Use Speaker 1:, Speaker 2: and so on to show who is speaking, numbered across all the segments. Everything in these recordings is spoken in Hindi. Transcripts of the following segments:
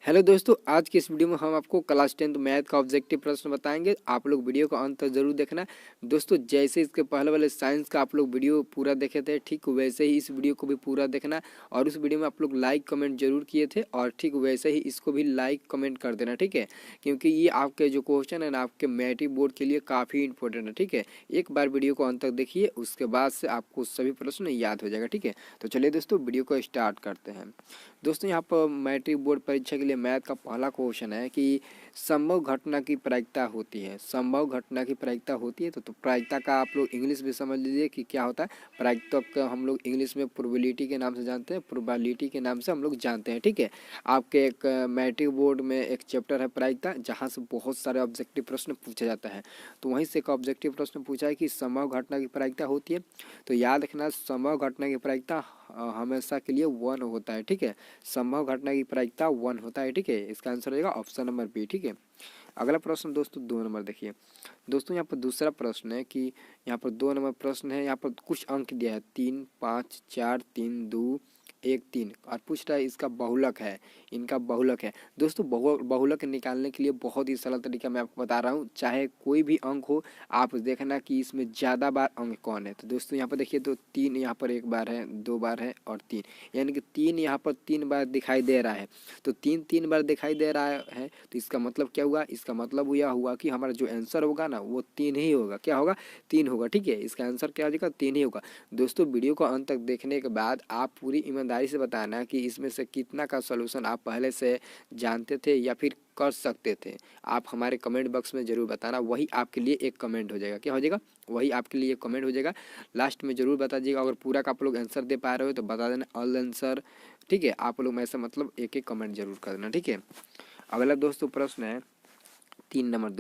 Speaker 1: हेलो दोस्तों, आज की इस वीडियो में हम आपको क्लास 10th मैथ का ऑब्जेक्टिव प्रश्न बताएंगे। आप लोग वीडियो को अंत तक जरूर देखना। दोस्तों, जैसे इसके पहले वाले साइंस का आप लोग वीडियो पूरा देखे थे, ठीक वैसे ही इस वीडियो को भी पूरा देखना। और उस वीडियो में आप लोग लाइक कमेंट जरूर किए थे, और ठीक वैसे ही इसको भी लाइक कमेंट कर देना, ठीक है। क्योंकि ये आपके जो क्वेश्चन है ना, आपके मैट्रिक बोर्ड के लिए काफ़ी इंपॉर्टेंट है, ठीक है। एक बार वीडियो को अंत तक देखिए, उसके बाद से आपको सभी प्रश्न याद हो जाएगा, ठीक है। तो चलिए दोस्तों, वीडियो को स्टार्ट करते हैं। दोस्तों, यहाँ पर मैट्रिक बोर्ड परीक्षा के लिए मैथ का पहला क्वेश्चन है कि संभव घटना की प्रायिकता होती है। संभव घटना की प्रायिकता होती है तो प्रायिकता का आप लोग इंग्लिश में समझ लीजिए कि क्या होता है। प्रायिकता का हम लोग इंग्लिश में प्रोबेबिलिटी के नाम से जानते हैं, प्रोबेबिलिटी के नाम से हम लोग जानते हैं, ठीक है। आपके एक मैट्रिक बोर्ड में एक चैप्टर है प्रायिकता, जहाँ से बहुत सारे ऑब्जेक्टिव प्रश्न पूछा जाता है। तो वहीं से एक ऑब्जेक्टिव प्रश्न पूछा है कि संभव घटना की प्रायिकता होती है। तो याद रखना, संभव घटना की प्रायिकता हमेशा के लिए 1 होता है, ठीक है। संभव घटना की प्रायिकता 1 होता है, ठीक है। इसका आंसर हो जाएगा ऑप्शन नंबर बी, ठीक है। अगला प्रश्न दोस्तों 2 नंबर देखिए। दोस्तों, यहाँ पर दूसरा प्रश्न है कि यहाँ पर 2 नंबर प्रश्न है। यहाँ पर कुछ अंक दिया है 3, 5, 4, 3, 2, 1, 3, और पूछ रहा है इसका बहुलक है, इनका बहुलक है। दोस्तों, बहुलक निकालने के लिए बहुत ही सरल तरीका मैं आपको बता रहा हूँ। चाहे कोई भी अंक हो, आप देखना कि इसमें ज़्यादा बार अंक कौन है। तो दोस्तों, यहाँ पर देखिए, तो 3 यहाँ पर 1 बार है, 2 बार है और 3, यानी कि 3 यहाँ पर 3 बार दिखाई दे रहा है। तो 3 बार दिखाई दे रहा है, तो इसका मतलब क्या हुआ? इसका मतलब यह हुआ कि हमारा जो आंसर होगा ना, वो 3 ही होगा। क्या होगा? 3 होगा, ठीक है। इसका आंसर क्या हो जाएगा? 3 ही होगा। दोस्तों, वीडियो को अंत तक देखने के बाद आप पूरी ईमानदारी से बताना कि इसमें से कितना का सॉल्यूशन आप पहले से जानते थे या फिर कर सकते थे। आप हमारे कमेंट बॉक्स में ज़रूर बताना, वही आपके लिए एक कमेंट हो जाएगा। क्या हो जाएगा? वही आपके लिए एक कमेंट हो जाएगा। लास्ट में ज़रूर बता दीजिएगा। अगर पूरा का आप लोग आंसर दे पा रहे हो तो बता देना ऑल आंसर, ठीक है। आप लोग में ऐसा मतलब एक एक कमेंट जरूर कर देना, ठीक है। अगला दोस्तों प्रश्न है 3 नंबर।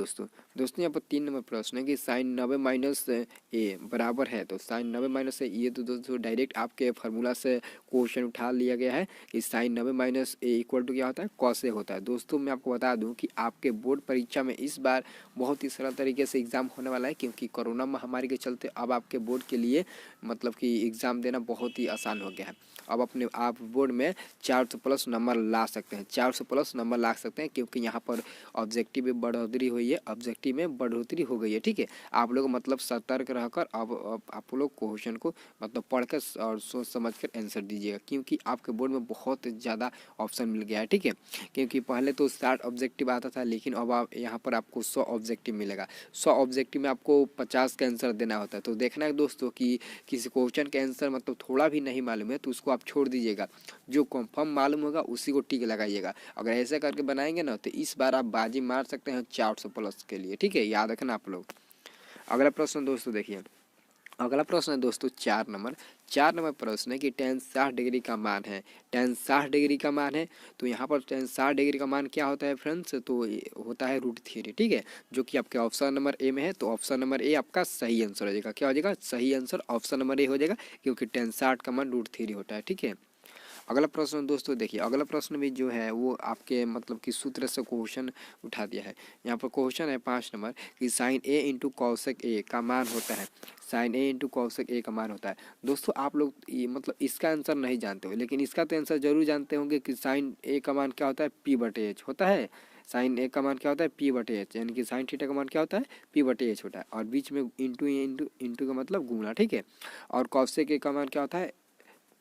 Speaker 1: दोस्तों यहाँ पर 3 नंबर प्रश्न है कि साइन 90 माइनस ए बराबर है। तो साइन 90 माइनस ए, ये तो दोस्तों डायरेक्ट आपके फार्मूला से क्वेश्चन उठा लिया गया है कि sine 90 minus A equal to क्या होता है? कॉस ए होता है। दोस्तों, मैं आपको बता दूं कि आपके बोर्ड परीक्षा में इस बार बहुत ही सरल तरीके से एग्ज़ाम होने वाला है, क्योंकि कोरोना महामारी के चलते अब आपके बोर्ड के लिए मतलब कि एग्ज़ाम देना बहुत ही आसान हो गया है। अब अपने आप बोर्ड में 400 प्लस नंबर ला सकते हैं, 400 प्लस नंबर ला सकते हैं, क्योंकि यहाँ पर ऑब्जेक्टिव में बढ़ोतरी हुई है, ऑब्जेक्टिव में बढ़ोतरी हो गई है, ठीक है। आप लोग मतलब सतर्क रहकर अब आप लोग क्वेश्चन को मतलब पढ़कर और सोच समझ कर आंसर दीजिएगा, क्योंकि आपके बोर्ड में बहुत ज़्यादा ऑप्शन मिल गया है, ठीक है। क्योंकि पहले तो 60 ऑब्जेक्टिव आता था, लेकिन अब आप यहाँ पर आपको 100 ऑब्जेक्टिव मिलेगा। 100 ऑब्जेक्टिव में आपको 50 का आंसर देना होता है। तो देखना है दोस्तों कि किसी क्वेश्चन का आंसर मतलब थोड़ा भी नहीं मालूम है तो उसको आप छोड़ दीजिएगा, जो कंफर्म मालूम होगा उसी को टिक लगाइएगा। अगर ऐसे करके बनाएंगे ना, तो इस बार आप बाजी मार सकते हैं 400 प्लस के लिए, ठीक है। याद रखना आप लोग। अगला प्रश्न दोस्तों देखिए। अगला प्रश्न है दोस्तों 4 नंबर प्रश्न है कि tan 60 डिग्री का मान है। tan 60 डिग्री का मान है, तो यहाँ पर tan 60 डिग्री का मान क्या होता है फ्रेंड्स? तो होता है √3, ठीक है, जो कि आपके ऑप्शन नंबर ए में है। तो ऑप्शन नंबर ए आपका सही आंसर हो जाएगा। क्या हो जाएगा? सही आंसर ऑप्शन नंबर ए हो जाएगा, क्योंकि tan 60 का मान √3 होता है, ठीक है। अगला प्रश्न दोस्तों देखिए। अगला प्रश्न भी जो है वो आपके मतलब कि सूत्र से क्वेश्चन उठा दिया है। यहाँ पर क्वेश्चन है 5 नंबर कि sine A into cosec A का मान होता है। Sine A into cosec A का मान होता है। दोस्तों, आप लोग ये मतलब इसका आंसर नहीं जानते हो, लेकिन इसका तो आंसर जरूर जानते होंगे कि साइन ए का मान क्या होता है? p/h होता है। साइन ए का मान क्या होता है? p/h, यानी कि साइन थीटा का मान क्या होता है? p/h होता है, और बीच में इंटू इंटू इंटू का मतलब गुणा, ठीक है। और कॉसेक ए का मान क्या होता है?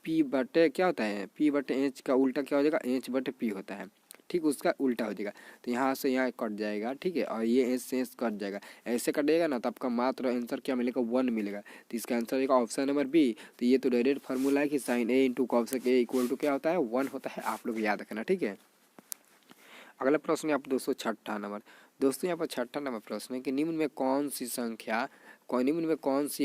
Speaker 1: p/, क्या होता है? p/h का उल्टा क्या हो जाएगा? h/p होता है, ठीक, उसका उल्टा हो जाएगा। तो यहाँ से यहाँ कट जाएगा, ठीक है, और ये एच से एच कट जाएगा। ऐसे कटेगा ना, तो आपका मात्र आंसर क्या मिलेगा? 1 मिलेगा। तो इसका आंसर होगा ऑप्शन नंबर बी। तो ये तो डायरेक्ट फार्मूला है कि sine A into cosec A equal to क्या होता है? 1 होता है। आप लोग याद रखना, ठीक है। अगला प्रश्न है आप दोस्तों 6ठा नंबर। दोस्तों, यहाँ पर 6ठा नंबर प्रश्न है कि निम्न में कौन सी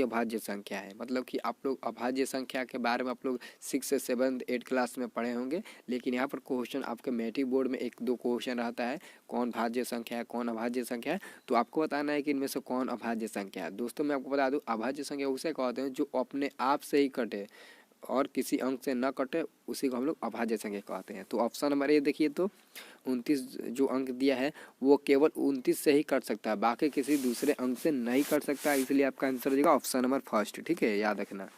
Speaker 1: अभाज्य संख्या है? मतलब कि आप लोग अभाज्य संख्या के बारे में आप लोग 6 से 7 8 क्लास में पढ़े होंगे, लेकिन यहाँ पर क्वेश्चन आपके मैट्रिक बोर्ड में 1-2 क्वेश्चन रहता है, कौन भाज्य संख्या है, कौन अभाज्य संख्या है। तो आपको बताना है कि इनमें से कौन अभाज्य संख्या है। दोस्तों, मैं आपको बता दूं, अभाज्य संख्या उसे कहते हैं जो अपने आप से ही कटे और किसी अंक से न कटे, उसी को हम लोग अभाज्य संख्या कहते हैं। तो ऑप्शन नंबर ए देखिए, तो 29 जो अंक दिया है वो केवल 29 से ही कट सकता है, बाकी किसी दूसरे अंक से नहीं कट सकता, इसलिए आपका आंसर हो जाएगा ऑप्शन नंबर फर्स्ट, ठीक है, याद रखना।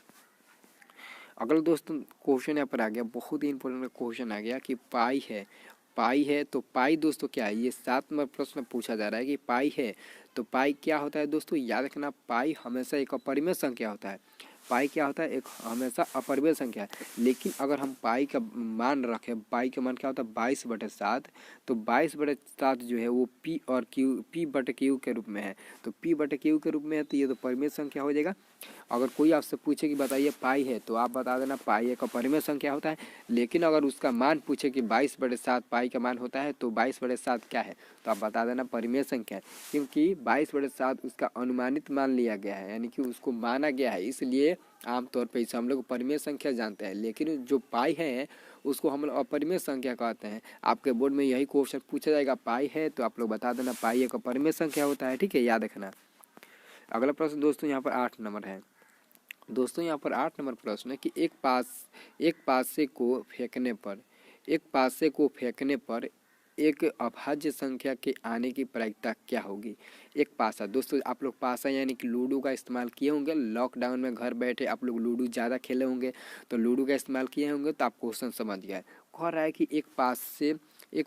Speaker 1: अगला दोस्तों क्वेश्चन यहाँ पर आ गया, बहुत ही इंपॉर्टेंट क्वेश्चन आ गया कि पाई है। पाई है, तो पाई दोस्तों क्या है, ये 7 नंबर प्रश्न पूछा जा रहा है कि पाई है तो पाई क्या होता है दोस्तों, याद रखना पाई हमेशा एक अपरिमेय संख्या होता है। पाई क्या होता है, एक हमेशा अपरिमेय संख्या है। लेकिन अगर हम पाई का मान रखें, पाई का मान क्या होता है 22/7, तो 22/7 जो है वो पी और क्यू, p/q के रूप में है। तो p/q के रूप में है तो ये तो परिमेय संख्या हो जाएगा। अगर कोई आपसे पूछे कि बताइए पाई है, तो आप बता देना पाई एक अपरिमेय संख्या होता है। लेकिन अगर उसका मान पूछे कि 22/7 पाई का मान होता है, तो 22/7 क्या है, तो आप बता देना परिमेय संख्या है। क्योंकि 22/7 उसका अनुमानित मान लिया गया है, यानी कि उसको माना गया है, इसलिए आमतौर पर इसे हम लोग परिमेय संख्या जानते हैं। लेकिन जो पाई है उसको हम लोग अपरिमेय संख्या कहते हैं। आपके बोर्ड में यही क्वेश्चन पूछा जाएगा, पाई है तो आप लोग बता देना पाई एक अपरिमेय संख्या होता है, ठीक है, याद रखना। अगला प्रश्न दोस्तों यहाँ पर 8 नंबर है। दोस्तों यहाँ पर 8 नंबर प्रश्न है कि एक पासे को फेंकने पर एक अभाज्य संख्या के आने की प्रायिकता क्या होगी। एक पासा दोस्तों, आप लोग पासा यानी कि लूडो का इस्तेमाल किए होंगे। लॉकडाउन में घर बैठे आप लोग लूडो ज़्यादा खेले होंगे, तो लूडो का इस्तेमाल किए होंगे, तो आप क्वेश्चन समझ गए। कह रहा है कि एक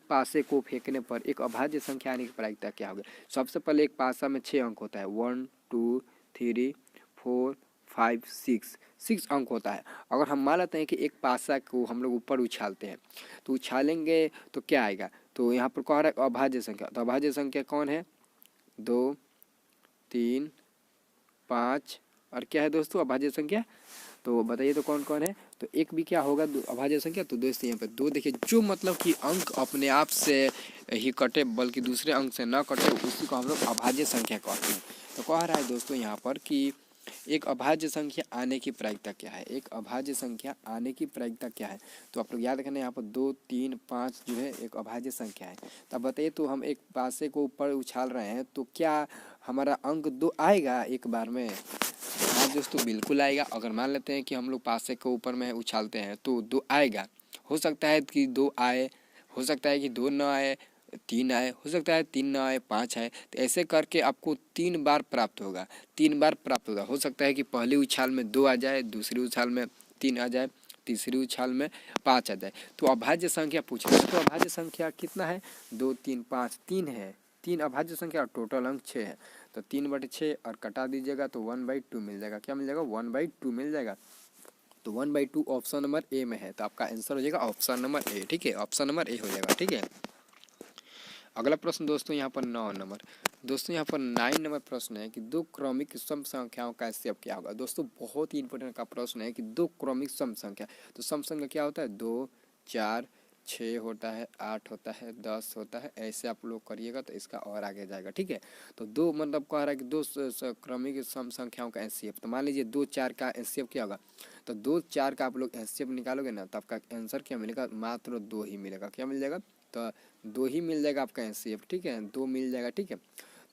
Speaker 1: पासे को फेंकने पर एक अभाज्य संख्या आने की प्रायिकता क्या होगी। सबसे पहले एक पासा में 6 अंक होता है, 1 2 3 4 5 6 अंक होता है। अगर हम मान लेते हैं कि एक पासा को हम लोग ऊपर उछालते हैं, तो उछालेंगे तो क्या आएगा, तो यहाँ पर कह रहा है अभाज्य संख्या। तो अभाज्य संख्या कौन है, 2 3 5 और क्या है दोस्तों अभाज्य संख्या, तो बताइए तो कौन कौन है। तो एक भी क्या होगा अभाज्य संख्या, तो दोस्तों यहाँ पे 2 देखिए, जो मतलब कि अंक अपने आप से ही कटे बल्कि दूसरे अंक से न कटे, उसी को हम लोग अभाज्य संख्या कहते हैं। तो कह रहा है दोस्तों यहाँ पर कि एक अभाज्य संख्या आने की प्रायिकता क्या है, एक अभाज्य संख्या आने की प्रायिकता क्या है। तो आप लोग याद रखना यहाँ पर 2 3 5 जो है एक अभाज्य संख्या है। तो अब बताइए, तो हम एक पासे को ऊपर उछाल रहे हैं, तो क्या हमारा अंक 2 आएगा एक बार में। हाँ दोस्तों बिल्कुल आएगा। अगर मान लेते हैं कि हम लोग पासे को ऊपर में उछालते हैं तो 2 आएगा। हो सकता है कि 2 आए, हो सकता है कि 2 न आए, 3 आए, हो सकता है 3 न आए, 5 आए। तो ऐसे करके आपको 3 बार प्राप्त होगा, 3 बार प्राप्त होगा। हो सकता है कि पहली उछाल में 2 आ जाए, दूसरी उछाल में 3 आ जाए, तीसरी उछाल में 5 आ जाए। तो अभाज्य संख्या पूछ रहे हैं, तो अभाज्य संख्या कितना है, 2 3 5 3 है, 3 अभाज्य संख्या और टोटल अंक 6 है। तो 3/6 और कटा दीजिएगा तो 1/2 मिल जाएगा। क्या मिल जाएगा, 1/2 मिल जाएगा। तो 1/2 ऑप्शन नंबर ए में है, तो आपका आंसर हो जाएगा ऑप्शन नंबर ए, ठीक है, ऑप्शन नंबर ए हो जाएगा, ठीक है। अगला प्रश्न दोस्तों यहाँ पर 9 नंबर, दोस्तों यहाँ पर 9 नंबर प्रश्न है कि 2 क्रमिक सम संख्याओं का एचसीएफ क्या होगा। दोस्तों बहुत ही इंपॉर्टेंट का प्रश्न है कि 2 क्रमिक सम संख्या, तो सम संख्या क्या होता है, 2 4 6 होता है, 8 होता है, 10 होता है। ऐसे आप लोग करिएगा तो इसका और आगे जाएगा, ठीक है। तो 2 मतलब कह रहा है कि 2 क्रमिक सम संख्याओं का एचसीएफ, तो मान लीजिए 2 4 का एचसीएफ क्या होगा, तो 2 4 का आप लोग एचसीएफ निकालोगे ना, तो आपका आंसर क्या मिलेगा, मात्र 2 ही मिलेगा। क्या मिल जाएगा, तो 2 ही मिल जाएगा आपका एचसीएफ, ठीक है, 2 मिल जाएगा, ठीक है।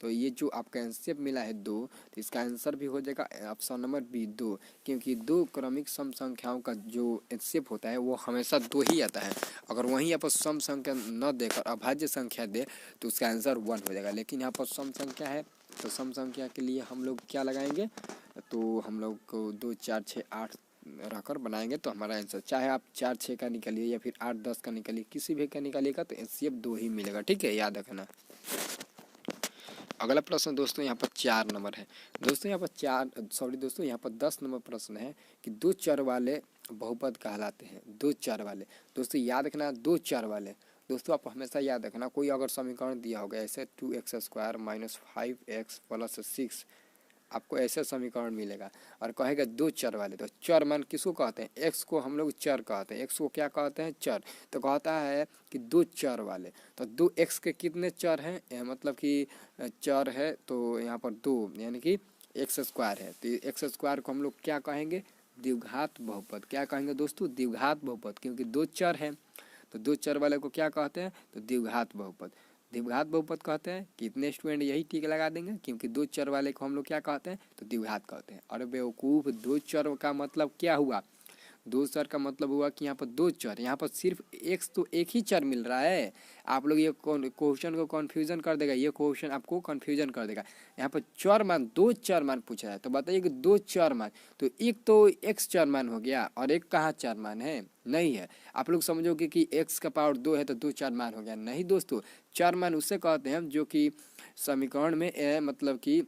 Speaker 1: तो ये जो आपका एचसीएफ मिला है 2, तो इसका आंसर भी हो जाएगा ऑप्शन नंबर बी 2, क्योंकि 2 क्रमिक सम संख्याओं का जो एचसीएफ होता है वो हमेशा 2 ही आता है। अगर वहीं यहाँ पर सम संख्या न देकर अभाज्य संख्या दे तो उसका आंसर 1 हो जाएगा। लेकिन यहाँ पर सम संख्या है, तो सम संख्या के लिए हम लोग क्या लगाएंगे, तो हम लोग को 2 4 6 8 रखकर बनाएंगे, तो हमारा आंसर चाहे आप 4 6 का निकालिए या फिर 8 10 का निकालिए, किसी भी का निकालिएगा तो एचसीएफ 2 ही मिलेगा, ठीक है, याद रखना। अगला प्रश्न दोस्तों यहाँ पर 4 नंबर है। दोस्तों यहाँ पर 10 नंबर प्रश्न है कि 2 चर वाले बहुपद कहलाते हैं। 2 चर वाले, दोस्तों याद रखना 2 चर वाले, दोस्तों आप हमेशा याद रखना, कोई अगर समीकरण दिया होगा ऐसे 2x² - 5x + 6, आपको ऐसा समीकरण मिलेगा और कहेगा 2 चर वाले, तो चर मान किसको कहते हैं, एक्स को हम लोग चर कहते हैं, एक्स को क्या कहते हैं, चर। तो कहता है कि 2 चर वाले, तो 2x के कितने चर हैं, मतलब कि चर है, तो यहाँ पर 2 यानी कि x² है, तो x² को हम लोग क्या कहेंगे, द्विघात बहुपद। क्या कहेंगे दोस्तों, द्विघात बहुपद, क्योंकि 2 चर हैं, तो 2 चर वाले को क्या कहते हैं, तो द्विघात बहुपद। द्विघात बहुपद कहते हैं, कितने स्टूडेंट यही टिक लगा देंगे, क्योंकि 2 चर वाले को हम लोग क्या कहते हैं, तो द्विघात कहते हैं। अरे बेवकूफ़, 2 चर का मतलब क्या हुआ, दो चर का मतलब हुआ कि यहाँ पर दो चर, यहाँ पर सिर्फ x तो एक ही चर मिल रहा है। आप लोग ये क्वेश्चन को कन्फ्यूजन कर देगा, ये क्वेश्चन आपको कन्फ्यूजन कर देगा। यहाँ पर चर मान, दो चर मान पूछा है, तो बताइए कि दो चर मान, तो एक तो x चर मान हो गया और एक कहाँ चर मान है, नहीं है। आप लोग समझोगे कि x का पावर 2 है तो दो चर मान हो गया, नहीं दोस्तों। चर मान उसे कहते हैं जो कि समीकरण में मतलब कि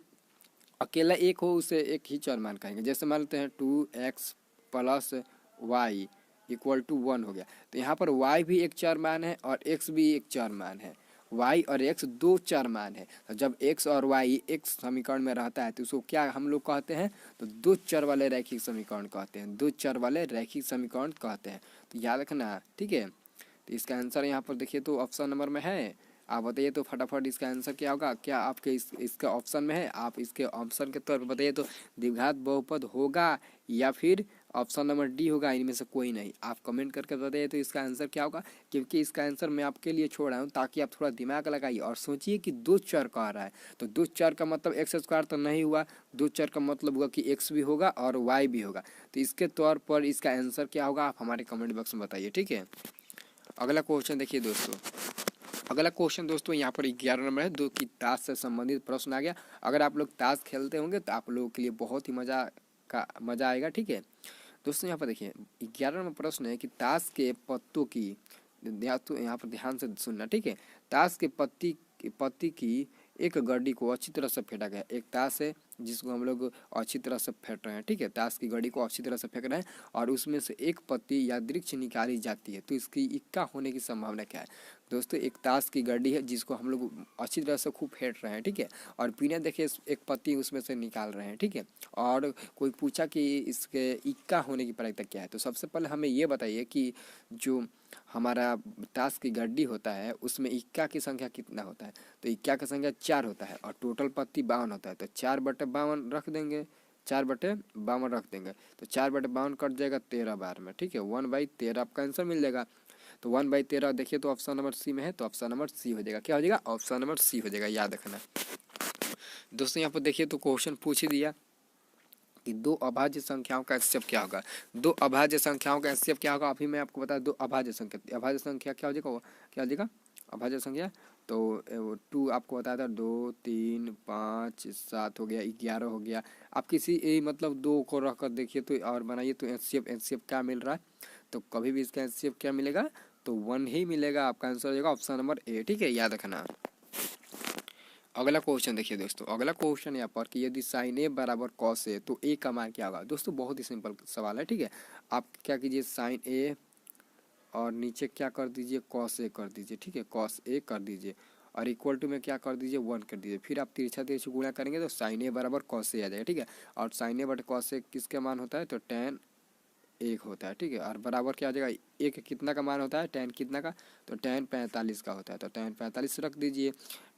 Speaker 1: अकेला एक हो, उसे एक ही चर मान कहेंगे। जैसे मान लेते हैं 2x plus Y equal to 1 हो गया, तो यहाँ पर y भी एक चर मान है और x भी एक चर मान है। y और x दो चर मान है, तो जब x और y एक समीकरण में रहता है तो उसको क्या हम लोग कहते हैं, तो दो चर वाले रैखिक समीकरण कहते हैं, दो चर वाले रैखिक समीकरण कहते हैं। तो याद रखना, ठीक है। तो इसका आंसर यहाँ पर देखिए तो ऑप्शन नंबर में है। आप बताइए तो फटाफट इसका आंसर क्या होगा, क्या आपके इसका ऑप्शन में है, आप इसके ऑप्शन के तौर पर बताइए तो द्विघात बहुपद होगा या फिर ऑप्शन नंबर डी होगा, इनमें से कोई नहीं। आप कमेंट करके बताइए तो इसका आंसर क्या होगा, क्योंकि इसका आंसर मैं आपके लिए छोड़ रहा हूँ ताकि आप थोड़ा दिमाग लगाइए और सोचिए कि दो चर कह रहा है, तो दो चर का मतलब एक्स स्क्वायर तो नहीं हुआ, दो चर का मतलब हुआ कि एक्स भी होगा और वाई भी होगा। तो इसके तौर पर इसका आंसर क्या होगा आप हमारे कमेंट बॉक्स में बताइए, ठीक है। अगला क्वेश्चन देखिए दोस्तों, अगला क्वेश्चन दोस्तों यहाँ पर 11 नंबर है, जो कि ताश से संबंधित प्रश्न आ गया। अगर आप लोग ताश खेलते होंगे तो आप लोगों के लिए बहुत ही मज़ा आएगा, ठीक है दोस्तों। यहाँ पर देखिए 11 नंबर प्रश्न है कि ताश के पत्तों की, यहाँ पर ध्यान से सुनना, ठीक है। ताश के पत्ती की एक गड्डी को अच्छी तरह से फेंटा गया। एक ताश है जिसको हम लोग अच्छी तरह से फेंट रहे हैं, ठीक है। ताश की गड्डी को अच्छी तरह से फेंक रहे हैं और उसमें से एक पत्ती या वृक्ष निकाली जाती है, तो इसकी इक्का होने की संभावना क्या है दोस्तों। एक ताश की गड्डी है जिसको हम लोग अच्छी तरह से खूब फेंट रहे हैं, ठीक है, और बिना देखे एक पत्ती उसमें से निकाल रहे हैं, ठीक है। और कोई पूछा कि इसके इक्का होने की प्रायिकता क्या है, तो सबसे पहले हमें ये बताइए कि जो हमारा ताश की गड्डी होता है उसमें इक्का की संख्या कितना होता है, तो इक्का की संख्या 4 होता है और टोटल पत्ती 52 होता है, तो 4/52 रख देंगे, 4/52 रख देंगे, तो 4/52 कट जाएगा 13 बार में, ठीक है। 1/13 आपका आंसर मिल जाएगा। तो 1/13 देखिए तो ऑप्शन नंबर सी में है, तो ऑप्शन नंबर सी हो जाएगा, क्या हो जाएगा, ऑप्शन नंबर सी हो जाएगा, याद रखना दोस्तों। यहाँ पर देखिए तो क्वेश्चन पूछ ही दिया कि दो अभाज्य संख्याओं का एचसीएफ क्या होगा। दो अभाज्य संख्याओं का एचसीएफ क्या होगा, अभी मैं आपको बता, दो अभाज्य संख्या क्या हो जाएगा, क्या हो जाएगा अभाज्य संख्या, तो 2 आपको बताया था, 2 3 5 7 हो गया, 11 हो गया। आप किसी मतलब दो को रख कर देखिए तो और बनाइए तो एचसीएफ क्या मिल रहा है, तो कभी भी इसका एचसीएफ क्या मिलेगा, तो 1 ही मिलेगा। आपका आंसर हो जाएगा ऑप्शन नंबर ए, ठीक है, याद रखना। अगला क्वेश्चन देखिए दोस्तों, अगला क्वेश्चन यहाँ पर कि यदि साइन ए बराबर कॉस ए तो ए का मान क्या होगा। दोस्तों बहुत ही सिंपल सवाल है, ठीक है। आप क्या कीजिए, साइन ए और नीचे क्या कर दीजिए, कॉस ए कर दीजिए, ठीक है, कॉस ए कर दीजिए और इक्वल टू में क्या कर दीजिए, 1 कर दीजिए। फिर आप तिरछा गुणा करेंगे तो साइन ए बराबर कॉस ए आ जाएगा, ठीक है। और साइन ए बटे कॉस ए किसका मान होता है, तो tan 1 होता है, ठीक है। और बराबर क्या आ जाएगा, एक कितना का मान होता है, tan कितना का, तो tan 45 का होता है, तो tan 45 रख दीजिए,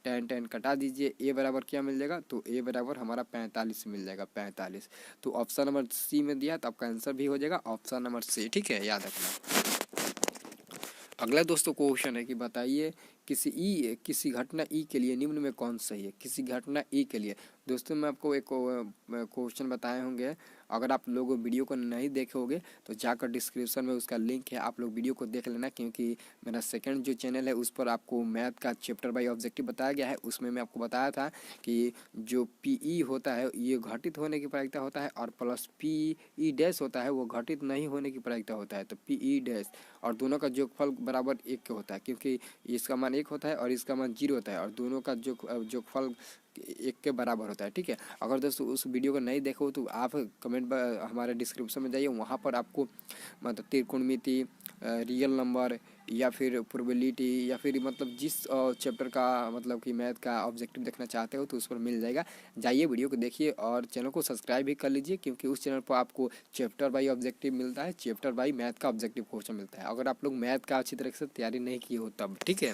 Speaker 1: tan कटा दीजिए, ए बराबर क्या मिल जाएगा, तो ए बराबर हमारा 45 मिल जाएगा, 45। तो ऑप्शन नंबर सी में दिया तो आपका आंसर भी हो जाएगा ऑप्शन नंबर सी, ठीक है, याद रखना। अगला दोस्तों क्वेश्चन है कि बताइए किसी घटना ई के लिए निम्न में कौन सही है। किसी घटना ई के लिए दोस्तों मैं आपको एक क्वेश्चन बताए होंगे, अगर आप लोग वीडियो को नहीं देखे होंगे तो जाकर डिस्क्रिप्शन में उसका लिंक है, आप लोग वीडियो को देख लेना, क्योंकि मेरा सेकंड जो चैनल है उस पर आपको मैथ का चैप्टर बाय ऑब्जेक्टिव बताया गया है। उसमें मैं आपको बताया था कि जो पीई होता है ये घटित होने की प्रायिकता होता है और प्लस पीई डैश होता है वो घटित नहीं होने की प्रायिकता होता है, तो पीई डैश और दोनों का जोगफल बराबर 1 होता है, क्योंकि इसका मान 1 होता है और इसका मान 0 होता है और दोनों का जोगफल 1 के बराबर होता है, ठीक है। अगर दोस्तों उस वीडियो को नहीं देखो तो आप कमेंट हमारे डिस्क्रिप्शन में जाइए, वहाँ पर आपको मतलब त्रिकोणमिति, रियल नंबर या फिर प्रोबेबिलिटी या फिर मतलब जिस चैप्टर का मतलब कि मैथ का ऑब्जेक्टिव देखना चाहते हो तो उस पर मिल जाएगा। जाइए वीडियो को देखिए और चैनल को सब्सक्राइब भी कर लीजिए, क्योंकि उस चैनल पर आपको चैप्टर बाई ऑब्जेक्टिव मिलता है, चैप्टर बाई मैथ का ऑब्जेक्टिव क्वेश्चन मिलता है, अगर आप लोग मैथ का अच्छी तरह से तैयारी नहीं किए हो तब, ठीक है।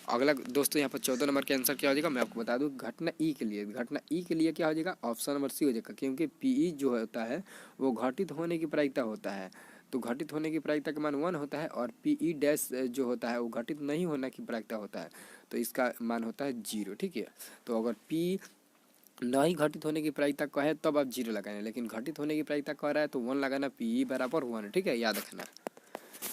Speaker 1: अगला दोस्तों यहाँ पर 14 नंबर के आंसर क्या हो जाएगा, मैं आपको बता दूं, घटना ई के लिए, घटना ई के लिए क्या हो जाएगा, ऑप्शन नंबर सी हो जाएगा, क्योंकि पीई जो होता है वो घटित होने की प्रायिकता होता है, तो घटित होने की प्रायिकता का मान 1 होता है और पीई डैश जो होता है वो घटित नहीं होने की प्रायिकता होता है, तो इसका मान होता है 0, ठीक है। तो अगर पी न ही घटित होने की प्रायिकता कहे तब आप 0 लगाना, लेकिन घटित होने की प्रायिकता कह रहा है तो 1 लगाना, पी बराबर 1, ठीक है, याद रखना।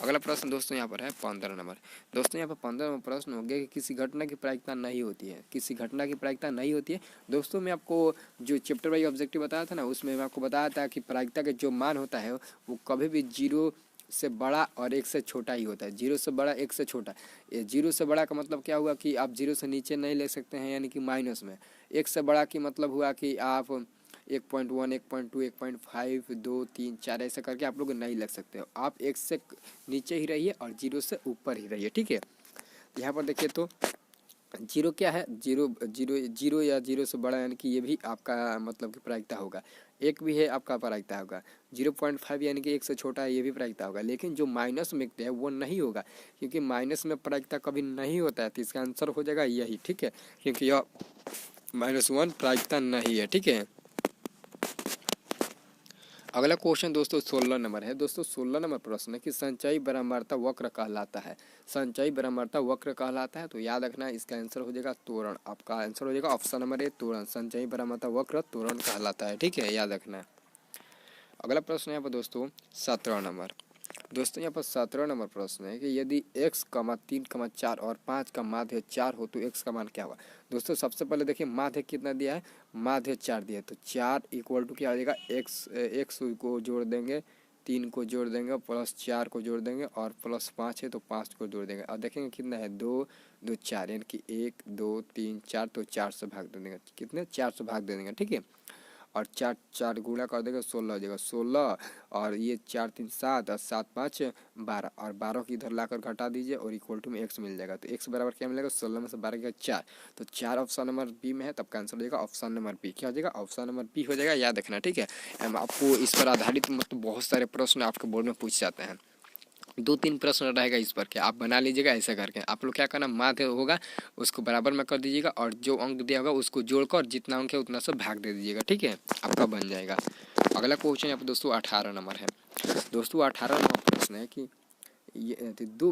Speaker 1: अगला प्रश्न दोस्तों यहाँ पर है 15 नंबर। दोस्तों यहाँ पर 15 नंबर प्रश्न हो गया कि किसी घटना की प्रायिकता नहीं होती है, किसी घटना की प्रायिकता नहीं होती है। दोस्तों मैं आपको जो चैप्टर वाइज ऑब्जेक्टिव बताया था ना, उसमें मैं आपको बताया था कि प्रायिकता का जो मान होता है वो कभी भी 0 से बड़ा और 1 से छोटा ही होता है। 0 से बड़ा 1 से छोटा, 0 से बड़ा का मतलब क्या हुआ कि आप 0 से नीचे नहीं ले सकते हैं, यानी कि माइनस में। 1 से बड़ा की मतलब हुआ कि आप 1.1, 1.2, 1.5, 2, 3, 4 ऐसा करके आप लोग नहीं लग सकते हो। आप 1 से नीचे ही रहिए और 0 से ऊपर ही रहिए, ठीक है। यहाँ पर देखिए तो 0 क्या है, 0 या 0 से बड़ा, यानी कि ये भी आपका मतलब कि प्रायिकता होगा। 1 भी है आपका प्रायिकता होगा। 0.5 यानी कि 1 से छोटा है, ये भी प्रायिकता होगा। लेकिन जो माइनस में है वो नहीं होगा, क्योंकि माइनस में प्रायिकता कभी नहीं होता है। तो इसका आंसर हो जाएगा यही, ठीक है, क्योंकि यह -1 प्रायिकता नहीं है, ठीक है। अगला क्वेश्चन दोस्तों 16 नंबर है। दोस्तों 16 नंबर प्रश्न है कि संचयी बारंबारता वक्र कहलाता है। संचयी बारंबारता वक्र कहलाता है, तो याद रखना इसका आंसर हो जाएगा त्वरण। आपका आंसर हो जाएगा ऑप्शन नंबर ए, त्वरण। संचयी बारंबारता वक्र त्वरण कहलाता है, ठीक है, याद रखना। अगला प्रश्न है यहाँ पर दोस्तों 17 नंबर। दोस्तों यहाँ पर 17 नंबर प्रश्न है कि यदि x, 3, 4 और 5 का माध्य 4 हो तो x का मान क्या होगा। दोस्तों सबसे पहले देखिए माध्य कितना दिया है, माध्य 4 दिया है, तो 4 इक्वल टू क्या हो जाएगा, x को जोड़ देंगे, 3 को जोड़ देंगे, प्लस 4 को जोड़ देंगे, और प्लस 5 है तो 5 को जोड़ देंगे, और देखेंगे कितना है 2, 2, 4, यानी कि 1, 2, 3, 4, तो 4 से भाग दे देंगे, कितने 4 से भाग दे देंगे, ठीक है। और 4 गुणा कर देगा 16 हो जाएगा, 16, और ये 4, 3, 7 और 7, 5, 12, और 12 की इधर लाकर घटा दीजिए और इक्वल टू में x मिल जाएगा। तो x बराबर क्या मिलेगा, 16 में से 12 गया 4, तो 4 ऑप्शन नंबर बी में है, तब कैंसिल हो जाएगा ऑप्शन नंबर बी। क्या हो जाएगा, ऑप्शन नंबर बी हो जाएगा, याद रखना, ठीक है। आपको इस पर आधारित मतलब बहुत सारे प्रश्न आपके बोर्ड में पूछ जाते हैं। 2-3 प्रश्न रहेगा इस पर के, आप बना लीजिएगा ऐसा करके। आप लोग क्या करना, माध्य होगा उसको बराबर में कर दीजिएगा, और जो अंक दिया होगा उसको जोड़कर जितना अंक है उतना से भाग दे दीजिएगा, ठीक है, आपका बन जाएगा। अगला क्वेश्चन यहाँ पर दोस्तों 18 नंबर है। दोस्तों 18 नंबर प्रश्न है कि ये दो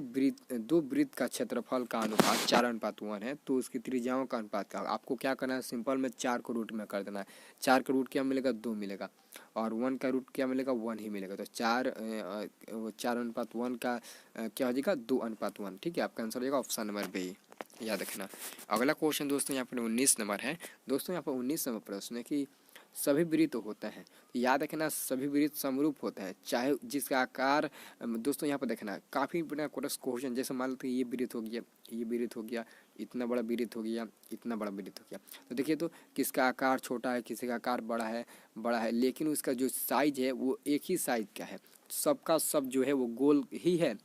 Speaker 1: वृत्त का क्षेत्रफल का अनुपात 4:1 है, तो उसकी त्रिज्याओं का अनुपात क्या होगा। आपको क्या करना है, सिंपल में 4 को रूट में कर देना है। 4 का रूट क्या मिलेगा, 2 मिलेगा, और 1 का रूट क्या मिलेगा, 1 ही मिलेगा। तो 4:1 का क्या हो जाएगा, 2:1, ठीक है, आपका आंसर हो जाएगा ऑप्शन नंबर बी, याद रखना। अगला क्वेश्चन दोस्तों यहाँ पर 19 नंबर है। दोस्तों यहाँ पर 19 नंबर प्रश्न है कि सभी वृत्त होते हैं, याद रखना सभी वृत्त समरूप होते हैं, चाहे जिसका आकार। दोस्तों यहाँ पर देखना काफ़ी बड़ा क्वेश्चन, जैसे मान लो ये वृत्त हो गया, ये वृत्त हो गया, इतना बड़ा वृत्त हो गया, इतना बड़ा वृत्त हो गया, तो देखिए तो किसका आकार छोटा है, किसी का आकार बड़ा है, लेकिन उसका जो साइज है वो एक ही साइज का है, सबका सब जो है वो गोल ही है।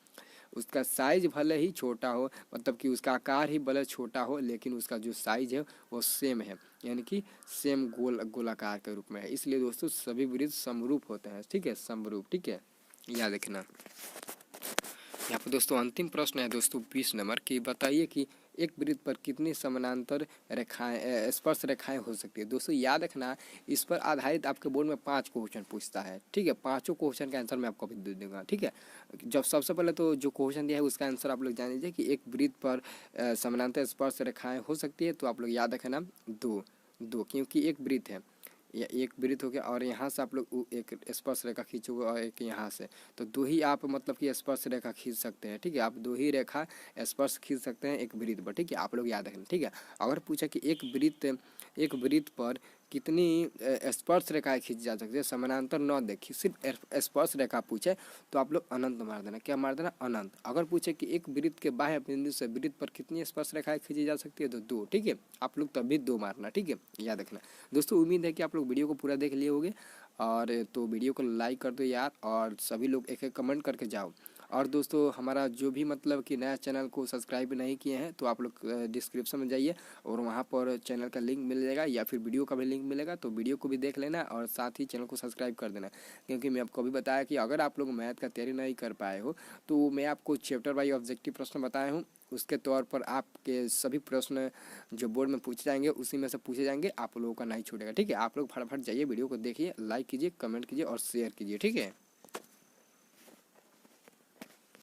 Speaker 1: उसका साइज भले ही छोटा हो, मतलब कि उसका आकार ही भले छोटा हो, लेकिन उसका जो साइज है वो सेम है, यानी कि सेम गोलाकार के रूप में है। इसलिए दोस्तों सभी वृत्त समरूप होते हैं, ठीक है, समरूप, ठीक है, याद रखना। यहाँ पर दोस्तों अंतिम प्रश्न है दोस्तों 20 नंबर की, बताइए कि एक वृत्त पर कितनी समानांतर रेखाएं, स्पर्श रेखाएं हो सकती है। दोस्तों याद रखना इस पर आधारित आपके बोर्ड में 5 क्वेश्चन पूछता है, ठीक है, 5 क्वेश्चन का आंसर मैं आपको भी दे दूंगा, ठीक है। जब सबसे पहले तो जो क्वेश्चन दिया है उसका आंसर आप लोग जान लीजिए कि एक वृत्त पर समानांतर स्पर्श रेखाएं हो सकती है, तो आप लोग याद रखना 2, क्योंकि एक वृत्त है, या एक वृत्त हो गया, और यहाँ से आप लोग एक स्पर्श रेखा खींचोगे और एक यहाँ से, तो 2 ही आप मतलब कि स्पर्श रेखा खींच सकते हैं, ठीक है, आप 2 ही रेखा स्पर्श खींच सकते हैं एक वृत्त पर, ठीक है, आप लोग याद रखें, ठीक है। अगर पूछा कि एक वृत्त पर कितनी स्पर्श रेखाएं खींची जा सकती है, समानांतर न देखी, सिर्फ स्पर्श रेखा पूछे तो आप लोग अनंत मार देना, क्या मार देना, अनंत। अगर पूछे कि एक वृत्त के बाह्य बिंदु से वृत्त पर कितनी स्पर्श रेखाएं खींची जा सकती है, तो 2, ठीक है, आप लोग तभी 2 मारना, ठीक है, याद रखना। दोस्तों उम्मीद है कि आप लोग वीडियो को पूरा देख लिए होंगे, और तो वीडियो को लाइक कर दो यार, और सभी लोग एक कमेंट करके जाओ। और दोस्तों हमारा जो भी मतलब कि नया चैनल को सब्सक्राइब नहीं किए हैं तो आप लोग डिस्क्रिप्शन में जाइए और वहाँ पर चैनल का लिंक मिल जाएगा, या फिर वीडियो का भी लिंक मिलेगा, तो वीडियो को भी देख लेना और साथ ही चैनल को सब्सक्राइब कर देना। क्योंकि मैं आपको भी बताया कि अगर आप लोग मैथ का तैयारी नहीं कर पाए हो तो मैं आपको चैप्टर वाइज ऑब्जेक्टिव प्रश्न बताया हूँ, उसके तौर पर आपके सभी प्रश्न जो बोर्ड में पूछे जाएंगे उसी में से पूछे जाएंगे, आप लोगों का नहीं छूटेगा, ठीक है। आप लोग फटाफट जाइए, वीडियो को देखिए, लाइक कीजिए, कमेंट कीजिए और शेयर कीजिए, ठीक है।